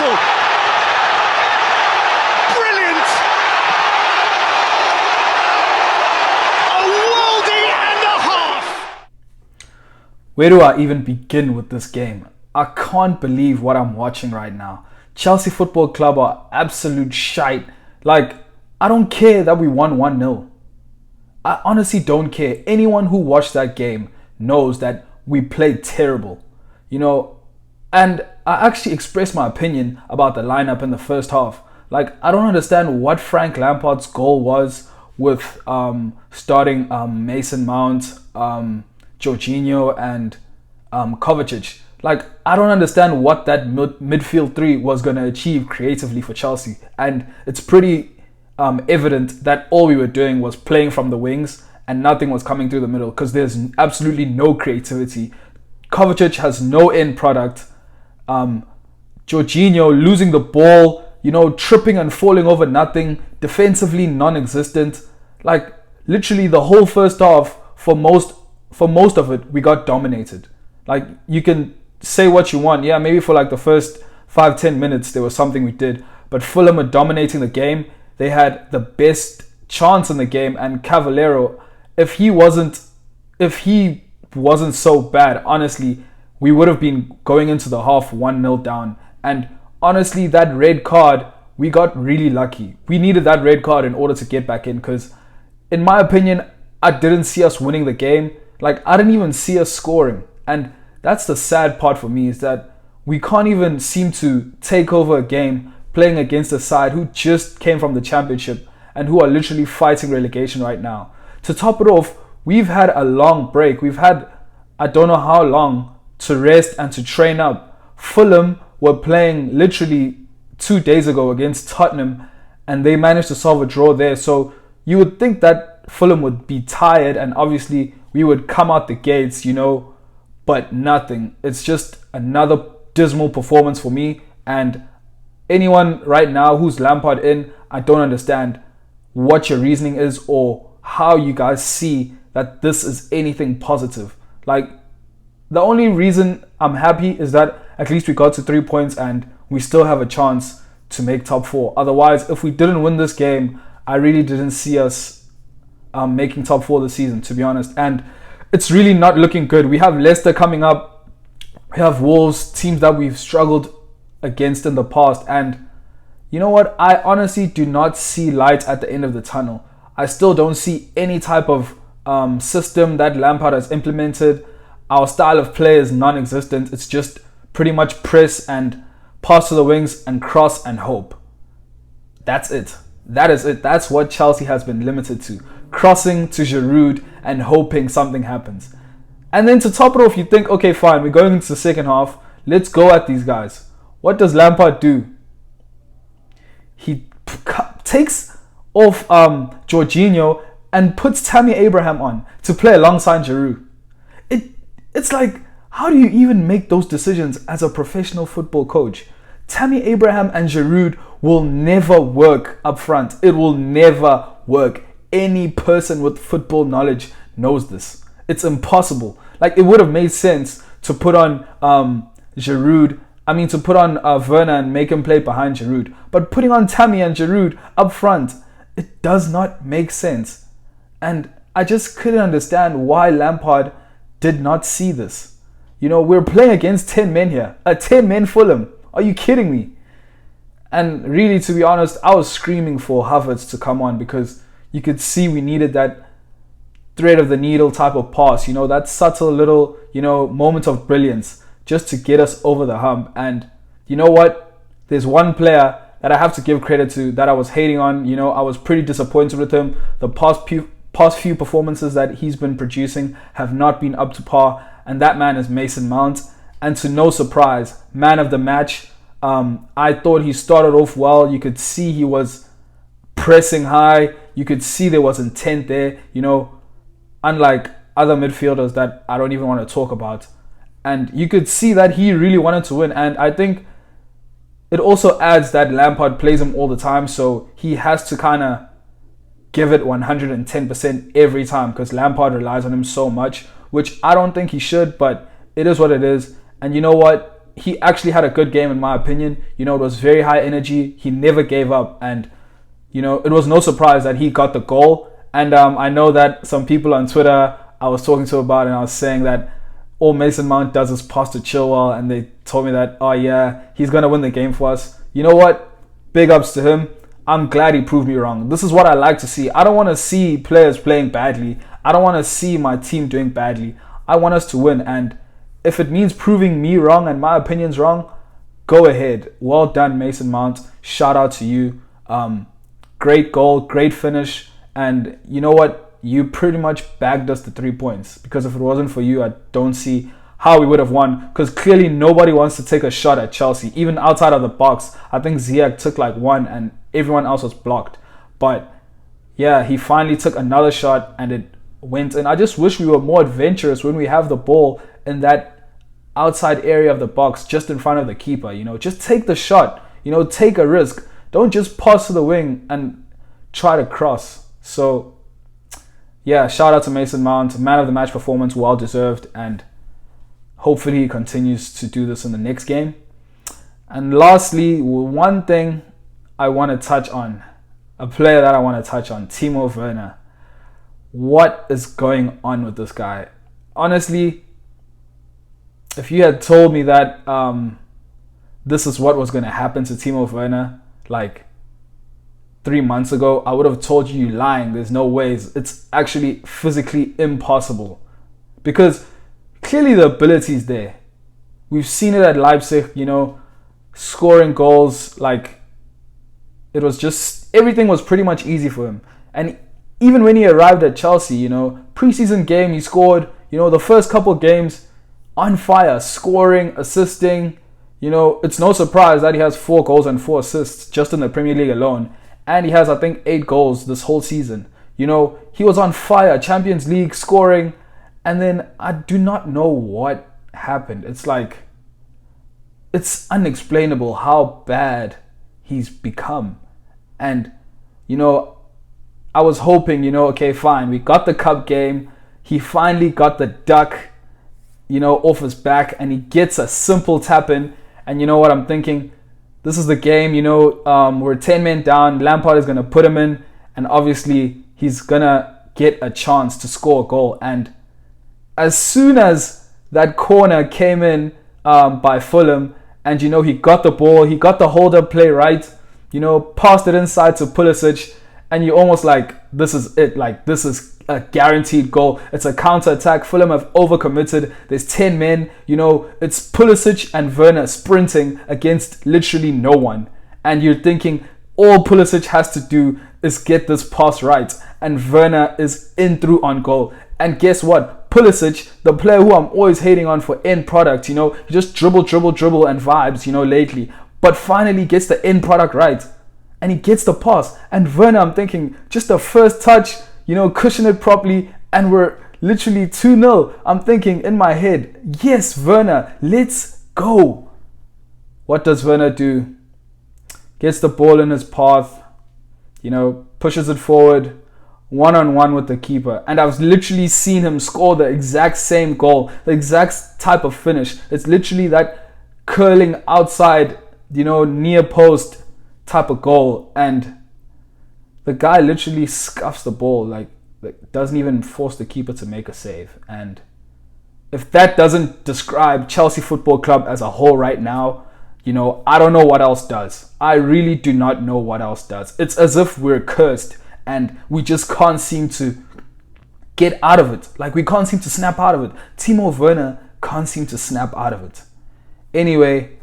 whistle. Brilliant! A worldie and a half! Where do I even begin with this game? I can't believe what I'm watching right now. Chelsea Football Club are absolute shite. Like, I don't care that we won 1-0. I honestly don't care. Anyone who watched that game knows that we played terrible. And I actually expressed my opinion about the lineup in the first half. Like, I don't understand what Frank Lampard's goal was with starting Mason Mount, Jorginho and Kovacic. Like, I don't understand what that midfield three was going to achieve creatively for Chelsea. And it's pretty evident that all we were doing was playing from the wings and nothing was coming through the middle because there's absolutely no creativity. Kovacic has no end product. Jorginho losing the ball, tripping and falling over nothing, defensively non-existent. Like, literally the whole first half, for most of it, we got dominated. Like, you can say what you want. Yeah, maybe for like the first 5-10 minutes there was something we did, but Fulham were dominating the game. They had the best chance in the game, and Cavallero, if he wasn't so bad, honestly, we would have been going into the half 1-0 down. And honestly, that red card, we got really lucky. We needed that red card in order to get back in, because in my opinion, I didn't see us winning the game. Like, I didn't even see us scoring. And that's the sad part for me, is that we can't even seem to take over a game playing against a side who just came from the championship and who are literally fighting relegation right now. To top it off, we've had a long break. We've had, I don't know how long, to rest and to train up. Fulham were playing literally 2 days ago against Tottenham, and they managed to solve a draw there. So you would think that Fulham would be tired, and obviously we would come out the gates, but nothing. It's just another dismal performance for me. And anyone right now who's Lampard in, I don't understand what your reasoning is or how you guys see that this is anything positive. Like, the only reason I'm happy is that at least we got to 3 points and we still have a chance to make top 4. Otherwise, if we didn't win this game, I really didn't see us making top 4 this season, to be honest. And it's really not looking good. We have Leicester coming up. We have Wolves, teams that we've struggled against in the past. And you know what? I honestly do not see light at the end of the tunnel. I still don't see any type of system that Lampard has implemented. Our style of play is non-existent. It's just pretty much press and pass to the wings and cross and hope. That's it. That is it. That's what Chelsea has been limited to. Crossing to Giroud and hoping something happens. And then to top it off, you think, okay, fine, we're going into the second half. Let's go at these guys. What does Lampard do? He takes off Jorginho and puts Tammy Abraham on to play alongside Giroud. It's like, how do you even make those decisions as a professional football coach? Tammy Abraham and Giroud will never work up front. It will never work. Any person with football knowledge knows this. It's impossible. Like, it would have made sense to put on Werner and make him play behind Giroud. But putting on Tammy and Giroud up front, it does not make sense. And I just couldn't understand why Lampard did not see this. We're playing against 10 men here. A 10-men Fulham. Are you kidding me? And really, to be honest, I was screaming for Havertz to come on, because you could see we needed that thread of the needle type of pass, that subtle little, moment of brilliance just to get us over the hump. And you know what? There's one player that I have to give credit to that I was hating on. I was pretty disappointed with him. The past few performances that he's been producing have not been up to par, and that man is Mason Mount. And to no surprise, man of the match. I thought he started off well. You could see he was pressing high. You could see there was intent there, unlike other midfielders that I don't even want to talk about. And you could see that he really wanted to win. And I think it also adds that Lampard plays him all the time, so he has to kind of give it 110% every time, because Lampard relies on him so much, which I don't think he should, but it is what it is. And you know what? he actually had a good game in my opinion. You know, it was very high energy. He never gave up, and you know, it was no surprise that he got the goal. And I know that some people on Twitter I was talking to about, and I was saying that all Mason Mount does is pass to Chilwell, and they told me that, oh yeah, he's gonna win the game for us. You know what? Big ups to him. I'm glad he proved me wrong. This is what I like to see. I don't want to see players playing badly. I don't want to see my team doing badly. I want us to win, and if it means proving me wrong and my opinions wrong, go ahead. Well done, Mason Mount. Shout out to you. Great goal, great finish, and you know what? You pretty much bagged us the 3 points, because if it wasn't for you, I don't see how we would have won, because clearly nobody wants to take a shot at Chelsea, even outside of the box. I think Ziyech took like one and everyone else was blocked. But yeah, he finally took another shot and it went in. I just wish we were more adventurous when we have the ball in that outside area of the box, just in front of the keeper. You know, just take the shot, you know, take a risk. Don't just pass to the wing and try to cross. So yeah, shout out to Mason Mount, man of the match performance, well deserved, and hopefully he continues to do this in the next game. And lastly, one thing I want to touch on, a player that I want to touch on, Timo Werner. What is going on with this guy? Honestly, if you had told me that this is what was going to happen to Timo Werner like 3 months ago, I would have told you you're lying. There's no ways. It's actually physically impossible, because clearly the ability is there. We've seen it at Leipzig, you know, scoring goals. Like, it was just, everything was pretty much easy for him. And even when he arrived at Chelsea, you know, preseason game, he scored, you know, the first couple games on fire, scoring, assisting. You know, it's no surprise that he has 4 goals and 4 assists just in the Premier League alone. And he has, I think, 8 goals this whole season. You know, he was on fire, Champions League, scoring. And then I do not know what happened. It's like, it's unexplainable how bad he's become. And, you know, I was hoping, you know, okay, fine, we got the cup game. He finally got the duck, you know, off his back, and he gets a simple tap in. And you know what I'm thinking? This is the game, you know, we're 10 men down. Lampard is going to put him in, and obviously he's going to get a chance to score a goal. And as soon as that corner came in by Fulham, and, you know, he got the ball, he got the hold-up play right, you know, passed it inside to Pulisic, and you're almost like, this is it. Like, this is a guaranteed goal. It's a counter-attack. Fulham have overcommitted. There's 10 men. You know, it's Pulisic and Werner sprinting against literally no one. And you're thinking all Pulisic has to do is get this pass right. And Werner is in through on goal. And guess what? Pulisic, the player who I'm always hating on for end product, you know, he just dribble and vibes, you know, lately. But finally gets the end product right. And he gets the pass. And Werner, I'm thinking, just the first touch, you know, cushion it properly, and we're literally 2-0. I'm thinking in my head, yes, Werner, let's go. What does Werner do? Gets the ball in his path, you know, pushes it forward, one-on-one with the keeper. And I've literally seen him score the exact same goal, the exact type of finish. It's literally that curling outside, you know, near post type of goal, and the guy literally scuffs the ball, like doesn't even force the keeper to make a save. And if that doesn't describe Chelsea Football Club as a whole right now, you know, I don't know what else does. I really do not know what else does. It's as if we're cursed and we just can't seem to get out of it. Like, we can't seem to snap out of it. Timo Werner can't seem to snap out of it. Anyway,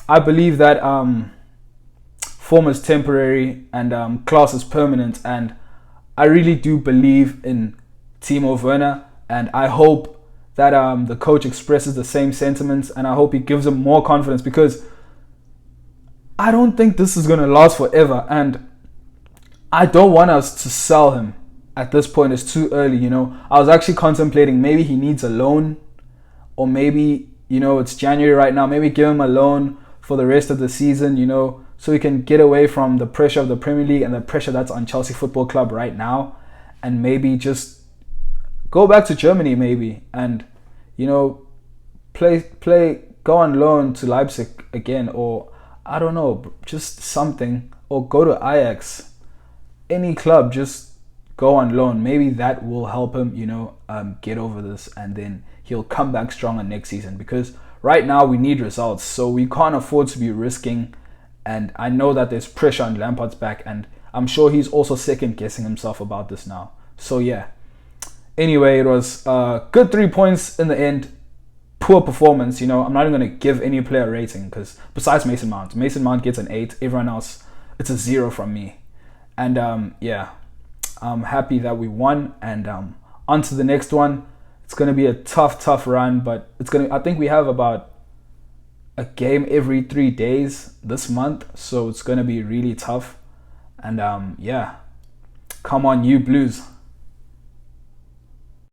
I believe that form is temporary and class is permanent, and I really do believe in Timo Werner, and I hope that the coach expresses the same sentiments, and I hope he gives him more confidence, because I don't think this is going to last forever, and I don't want us to sell him at this point. It's too early, you know. I was actually contemplating maybe he needs a loan, or maybe, you know, it's January right now, maybe give him a loan for the rest of the season, you know, so we can get away from the pressure of the Premier League and the pressure that's on Chelsea Football Club right now, and maybe just go back to Germany maybe, and, you know, play go on loan to Leipzig again, or I don't know, just something, or go to Ajax. Any club, just go on loan. Maybe that will help him, get over this, and then he'll come back stronger next season. Because right now we need results, so we can't afford to be risking. And I know that there's pressure on Lampard's back, and I'm sure he's also second guessing himself about this now. So yeah. Anyway, it was good 3 points in the end. Poor performance, I'm not even going to give any player a rating, because besides Mason Mount gets an 8. Everyone else, it's a 0 from me. And I'm happy that we won. And on to the next one. It's going to be a tough run, but I think we have about a game every 3 days this month, so it's going to be really tough. And come on, you Blues.